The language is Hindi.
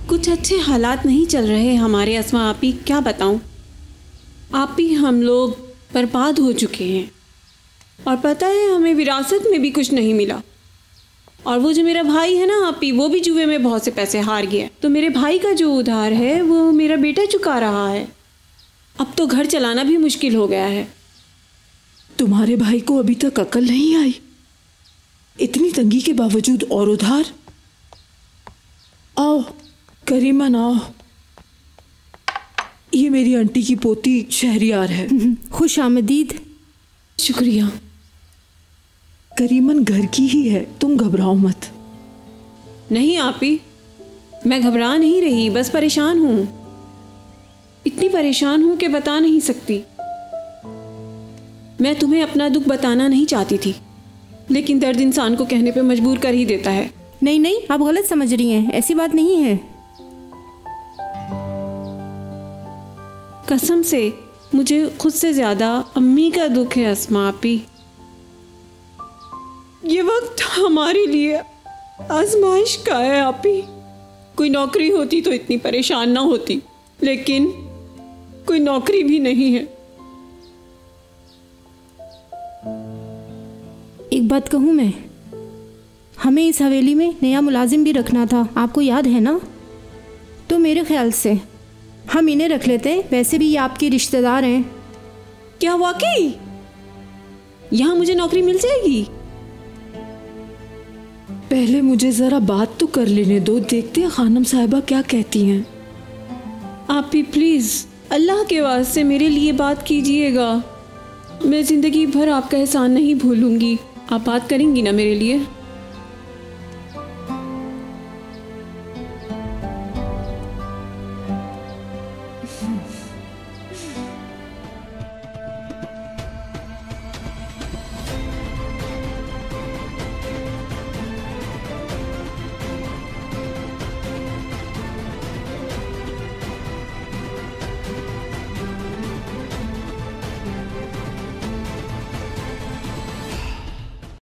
कुछ अच्छे हालात नहीं चल रहे हमारे अस्मा आपी, क्या बताऊं। आपी हम लोग बर्बाद हो चुके हैं और पता है हमें विरासत में भी कुछ नहीं मिला। और वो जो मेरा भाई है ना आपी, वो भी जुए में बहुत से पैसे हार गया, तो मेरे भाई का जो उधार है वो मेरा बेटा चुका रहा है। अब तो घर चलाना भी मुश्किल हो गया है। तुम्हारे भाई को अभी तक अकल नहीं आई? इतनी तंगी के बावजूद और उधार। आओ करीमन आओ, ये मेरी आंटी की पोती शहरियार है। खुश आमदीद। शुक्रिया। करीमन घर की ही है, तुम घबराओ मत। नहीं आपी, मैं घबरा नहीं रही, बस परेशान हूँ। इतनी परेशान हूँ कि बता नहीं सकती। मैं तुम्हें अपना दुख बताना नहीं चाहती थी, लेकिन दर्द इंसान को कहने पे मजबूर कर ही देता है। नहीं नहीं, आप गलत समझ रही हैं, ऐसी बात नहीं है। कसम से मुझे खुद से ज्यादा अम्मी का दुख है अस्मा आपी। ये वक्त हमारे लिए आजमाइश का है आपी। कोई नौकरी होती तो इतनी परेशान ना होती, लेकिन कोई नौकरी भी नहीं है। एक बात कहूँ मैं, हमें इस हवेली में नया मुलाजिम भी रखना था, आपको याद है ना? तो मेरे ख्याल से हम इन्हें रख लेते हैं, वैसे भी ये आपके रिश्तेदार हैं। क्या वाकई यहाँ मुझे नौकरी मिल जाएगी? पहले मुझे जरा बात तो कर लेने दो, देखते हैं खानम साहिबा क्या कहती हैं। आप भी प्लीज अल्लाह के वास्ते मेरे लिए बात कीजिएगा। मैं जिंदगी भर आपका एहसान नहीं भूलूंगी। आप बात करेंगी ना मेरे लिए?